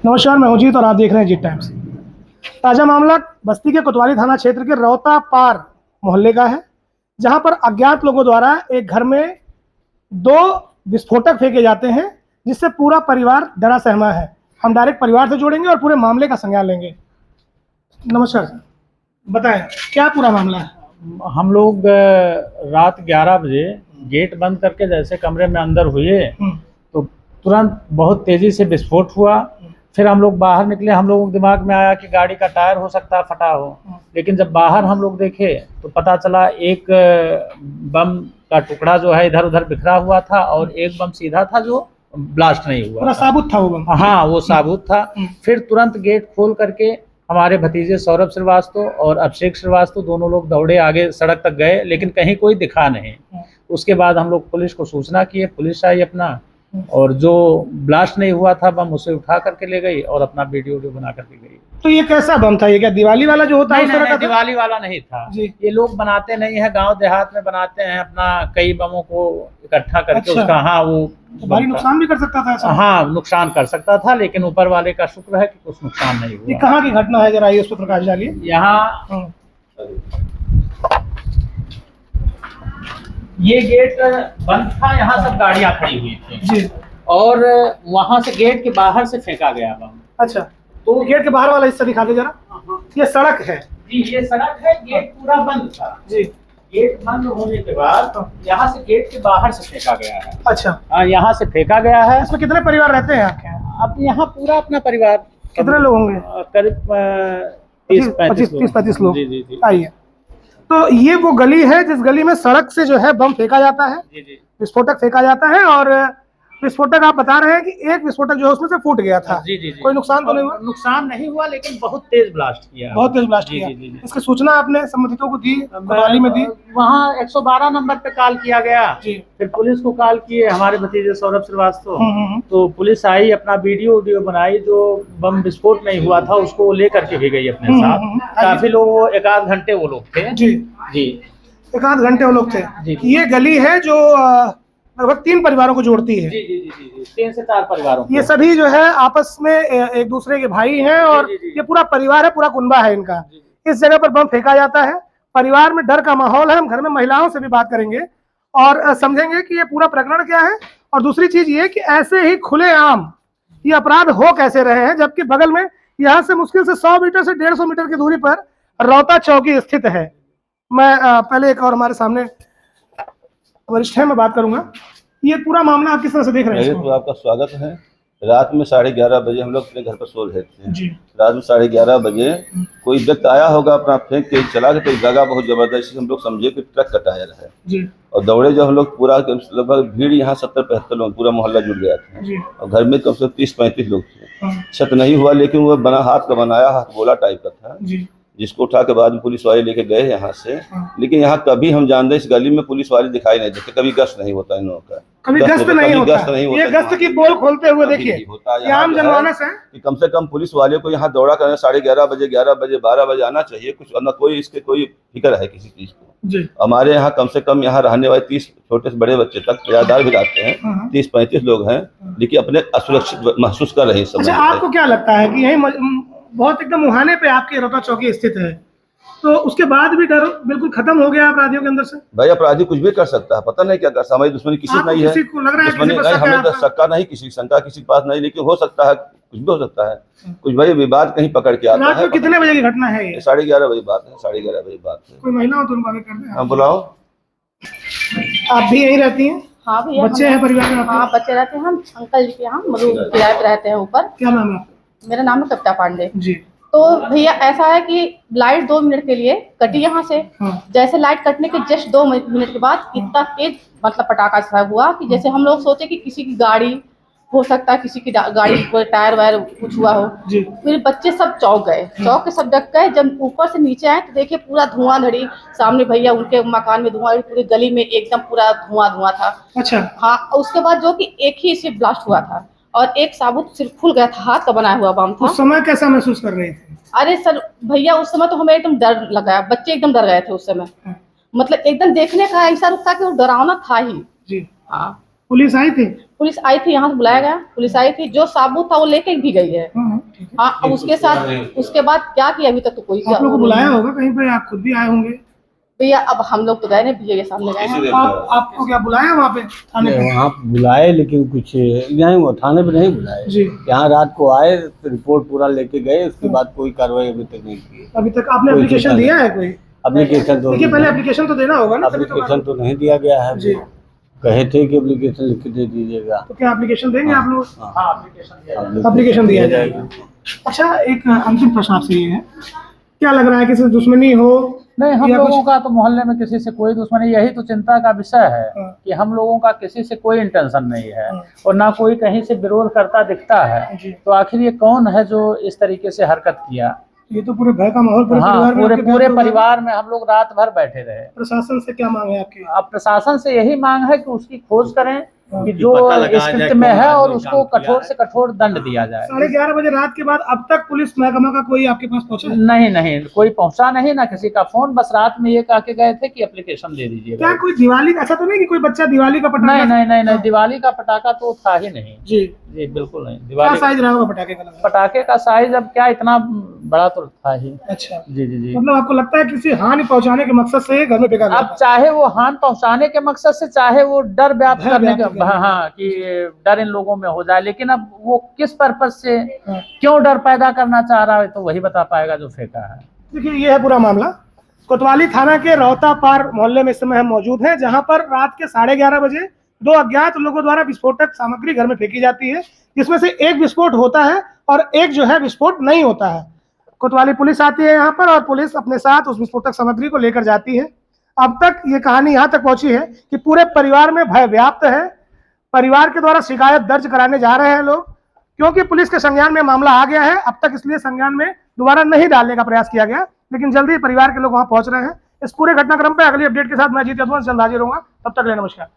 नमस्कार, मैं अजीत और आप देख रहे हैं जीत टाइम्स। ताज़ा मामला बस्ती के कोतवाली थाना क्षेत्र के रौता पार मोहल्ले का है, जहां पर अज्ञात लोगों द्वारा एक घर में 2 विस्फोटक फेंके जाते हैं, जिससे पूरा परिवार डरा सहमा है। हम डायरेक्ट परिवार से जोड़ेंगे और पूरे मामले का संज्ञान लेंगे। नमस्कार सर, बताएं क्या पूरा मामला है? हम लोग रात 11 बजे गेट बंद करके जैसे कमरे में अंदर हुए तो तुरंत बहुत तेजी से विस्फोट हुआ। फिर हम लोग बाहर निकले, हम लोगों के दिमाग में आया कि गाड़ी का टायर हो सकता है फटा हो, लेकिन जब बाहर हम लोग देखे तो पता चला एक बम का टुकड़ा जो है इधर उधर बिखरा हुआ था और एक बम सीधा था जो ब्लास्ट नहीं हुआ, साबुत था वो बम। हाँ, वो साबुत था। फिर तुरंत गेट खोल करके हमारे भतीजे सौरभ श्रीवास्तव और अभिषेक श्रीवास्तव दोनों लोग दौड़े आगे सड़क तक गए, लेकिन कहीं कोई दिखा नहीं। उसके बाद हम लोग पुलिस को सूचना किए, पुलिस आई अपना और जो ब्लास्ट नहीं हुआ था बम उसे उठा करके ले गई और अपना वीडियो बना करके गई। तो ये कैसा बम था? ये क्या दिवाली वाला जो होता है? नहीं, दिवाली वाला नहीं था जी। ये लोग बनाते नहीं है, गांव देहात में बनाते हैं अपना कई बमों को इकट्ठा करके। अच्छा। उसका हाँ, वो तो भारी नुकसान भी कर सकता था ऐसा? हाँ, नुकसान कर सकता था, लेकिन ऊपर वाले का शुक्र है कि कुछ नुकसान नहीं हुआ। ये कहाँ की घटना है, जरा उस पर प्रकाश डालिए। यहाँ ये गेट बंद था, यहाँ सब गाड़ियां खड़ी हुई थी जी, और वहां से गेट के बाहर से फेंका गया बम। अच्छा, तो गेट के बाहर वाला हिस्सा दिखा दे जरा। ये सड़क है जी, ये सड़क है, गेट पूरा बंद था जी। गेट बंद होने के बाद यहाँ से गेट के बाहर से फेंका गया है। अच्छा, हाँ, यहाँ से फेंका गया है। इसमें कितने परिवार रहते हैं आपके? अब यहाँ पूरा अपना परिवार। कितने लोग होंगे? करीब 30-35 लोग। जी जी। आइए, तो ये वो गली है जिस गली में सड़क से जो है बम फेंका जाता है, विस्फोटक फेंका जाता है, और विस्फोटक आप बता रहे हैं कि एक विस्फोटक जो है उसमें से फूट गया था। जी जी। कोई नुकसान तो नहीं हुआ? नुकसान नहीं हुआ, लेकिन बहुत तेज ब्लास्ट किया। बहुत तेज ब्लास्ट किया। इसकी सूचना आपने संबंधितों को दी, कोतवाली में दी? वहाँ 112 नंबर पे कॉल किया गया जी। फिर पुलिस को कॉल किए हमारे भतीजे सौरभ श्रीवास्तव, तो पुलिस आई, अपना वीडियो बनाई। जो बम विस्फोट नहीं हुआ था उसको लेकर के भी गई अपने साथ। काफी लोग, 1 आध घंटे वो लोग थे जी जी। 1 आध घंटे वो लोग थे। ये गली है जो लगभग 3 परिवारों को जोड़ती है। जी जी जी जी, 3 से 4 परिवारों। ये सभी जो है आपस में एक दूसरे के भाई हैं, और ये पूरा परिवार है, पूरा कुनबा है इनका। इस जगह पर बम फेंका जाता है, परिवार में डर का माहौल है। हम घर में महिलाओं से भी बात करेंगे और समझेंगे कि ये पूरा प्रकरण क्या है। और दूसरी चीज ये कि ऐसे ही खुलेआम ये अपराध हो कैसे रहे हैं, जबकि बगल में यहाँ से मुश्किल से 100 मीटर से 150 मीटर की दूरी पर रौता चौकी स्थित है। मैं पहले एक और हमारे सामने वरिष्ठ है, मैं बात करूंगा। ये पूरा मामला आप किस तरह से देख रहे हैं? तो आपका स्वागत है। रात में 11:30 बजे हम लोग अपने घर पर सो रहे थे जी। रात में 11:30 बजे कोई व्यक्ति आया होगा, अपना फेंक के चला के, तो जगह बहुत जबरदस्त, हम लोग समझे कि ट्रक का टायर है जी। और दौड़े जब हम लोग, पूरा लगभग भीड़ यहाँ 70-75 लोग, पूरा मोहल्ला जुट गया था और घर में कम से कम 30-35 लोग थे। छत नहीं हुआ, लेकिन वो बना हाथ का बनाया, हाथ गोला टाइप का था जी, जिसको उठा के बाद में पुलिस वाले लेके गए यहाँ से। लेकिन यहाँ कभी हम जानते इस गली में पुलिस वाले दिखाई नहीं देते, कभी गश्त नहीं होता इन लोगों का, कभी गश्त नहीं होता। ये गश्त की बोल खोलते हुए देखिए, आम जनमानस है कि कम से कम पुलिस वाले को यहाँ दौड़ा करना 11:30 बजे, 11 बजे, 12 बजे आना चाहिए। कुछ न कोई इसके कोई फिक्र है किसी चीज को जी। हमारे यहाँ कम से कम यहाँ रहने वाले 30 छोटे से बड़े बच्चे तक, किराएदार भी रहते हैं, 30-35 लोग हैं, लेकिन अपने असुरक्षित महसूस कर रहे हैं। अच्छा, आपको क्या लगता है कि यही बहुत एकदम मुहाने पे आपकी रौता चौकी स्थित है, तो उसके बाद भी डर बिल्कुल खत्म हो गया अपराधियों के अंदर से? भाई, अपराधी कुछ भी कर सकता है, पता नहीं क्या कर सकता है। हमारी दुश्मनी किसी नहीं है, दुश्मनी नहीं, हमें शक्का नहीं, किसी शंका किसी के पास नहीं, लेकिन हो सकता है, कुछ भी हो सकता है। कुछ भाई विवाद कहीं पकड़ के आता है। कितने बजे की घटना है ये? 11:30 बजे बात है, 11:30 बजे बात है। कोई महिला हो तो उनको आगे कर दें। हाँ, बुलाओ। आप भी यहीं रहती हैं? हाँ भैया, बच्चे हैं परिवार में? हाँ, बच्चे रहते हैं। हम अंकल जी के यहाँ किराए पे रहते हैं ऊपर। क्या नाम है? मेरा नाम है कविता पांडे जी। तो भैया ऐसा है कि लाइट 2 मिनट के लिए कटी यहाँ से। जैसे लाइट कटने के जस्ट 2 मिनट के बाद इतना तेज मतलब पटाखा सा हुआ कि जैसे हम लोग सोचे कि किसी की गाड़ी हो सकता है, किसी की गाड़ी कोई टायर वायर कुछ हुआ हो। फिर बच्चे सब चौंक गए, चौंक के सब डक गए। जब ऊपर से नीचे आए तो देखिए पूरा धुआं धड़ी, सामने भैया उनके मकान में धुआं, पूरी गली में एकदम पूरा धुआं था। अच्छा, हाँ। उसके बाद जो कि एक ही से ब्लास्ट हुआ था और एक साबुत सिर्फ फूल गया था, हाथ का बनाया हुआ बम था। उस समय कैसा महसूस कर रहे थे? अरे सर भैया, उस समय तो हमें एकदम डर लगा, बच्चे एकदम डर गए थे उस समय। मतलब एकदम देखने का ऐसा रुक था कि वो डरावना था ही जी। हाँ, पुलिस आई थी? पुलिस आई थी, यहाँ से बुलाया गया, पुलिस आई थी। जो साबुत था वो लेके भी गई है, हाँ, अब उसके साथ उसके बाद क्या किया अभी तक तो कोई आप लोग को बुलाया होगा कहीं पे, आप खुद भी आए होंगे भैया। अब हम लोग तो गए नहीं, भैया के सामने गए हैं। आपको क्या बुलाया वहाँ पे थाने पे? वहाँ बुलाए लेकिन कुछ नहीं, वो थाने पे नहीं बुलाए जी। यहाँ रात को आए तो रिपोर्ट पूरा लेके गए, उसके बाद कोई कार्रवाई अभी तक नहीं की। अभी तक आपने एप्लीकेशन दिया है कोई? एप्लीकेशन तो देखिए पहले एप्लीकेशन तो देना होगा ना, तभी तो एप्लीकेशन तो नहीं दिया गया है। जी। कहे थे कि एप्लीकेशन लिख के दे दीजिएगा। तो क्या एप्लीकेशन देंगे आप लोग? हाँ, एप्लीकेशन दिया जाएगा। अच्छा, एक अंतिम प्रश्न आपसे ये है, क्या लग रहा है किसी से दुश्मनी हो? नहीं, हम या लोगों कुछ- का तो मोहल्ले में किसी से कोई दुश्मनी, यही तो चिंता का विषय है हाँ। कि हम लोगों का किसी से कोई इंटेंशन नहीं है हाँ। और ना कोई कहीं से विरोध करता दिखता है। जी। तो आखिर ये कौन है जो इस तरीके से हरकत किया? ये तो पूरे भय का माहौल पूरे हाँ, परिवार में, पूरे आपके पूरे घर में परिवार में हम लोग रात भर बैठे रहे। प्रशासन से क्या मांग है आपकी? अब प्रशासन से यही मांग है कि उसकी खोज करें कि जो पता लगाया इस जाए कृत्य में कौन है और आदमी उसको काम किया कठोर है। से कठोर दंड दिया जाए। 11:30 बजे रात के बाद अब तक पुलिस महकमा का कोई आपके पास पहुंचा है? नहीं नहीं, कोई पहुंचा नहीं, ना किसी का फोन। बस रात में ये कह के गए थे कि एप्लीकेशन दे दीजिएगा। क्या कोई दिवाली का, ऐसा तो नहीं कि कोई बच्चा दिवाली का पटाखा? नहीं नहीं नहीं नहीं, दिवाली का पटाखा तो था ही नहीं जी। जी, बिल्कुल नहीं। क्या दिवाली साइज रहा होगा पटाखे का लगभग? पटाखे का साइज अब क्या, इतना बड़ा तो था ही। अच्छा, जी जी जी। मतलब आपको लगता है किसी हानि पहुंचाने के मकसद से घर में फेंका गया अब था? चाहे वो हानि पहुंचाने के मकसद से, चाहे वो डर व्याप्त भय करने व्याप्त के, करने। हाँ, कि डर इन लोगों में हो जाए, लेकिन अब वो किस पर्पज से, हाँ। क्यों डर पैदा करना चाह रहा है, तो वही बता पाएगा जो फेंका है। देखिए ये है पूरा मामला। कोतवाली थाना के रौता पार मोहल्ले में इस समय हम मौजूद हैं, जहां पर रात के 11:30 बजे 2 अज्ञात लोगों द्वारा विस्फोटक सामग्री घर में फेंकी जाती है, जिसमें से एक विस्फोट होता है और एक जो है विस्फोट नहीं होता है। कोतवाली पुलिस आती है यहाँ पर और पुलिस अपने साथ उस विस्फोटक सामग्री को लेकर जाती है। अब तक ये कहानी यहाँ तक पहुंची है कि पूरे परिवार में भय व्याप्त है। परिवार के द्वारा शिकायत दर्ज कराने जा रहे हैं लोग, क्योंकि पुलिस के संज्ञान में मामला आ गया है। अब तक इसलिए संज्ञान में दोबारा नहीं डालने का प्रयास किया गया, लेकिन जल्दी परिवार के लोग वहां पहुंच रहे हैं। इस पूरे घटनाक्रम पे अगली अपडेट के साथ मैं जीत यदुवंश जल्द हाजिर होऊंगा। तब तक ले नमस्कार।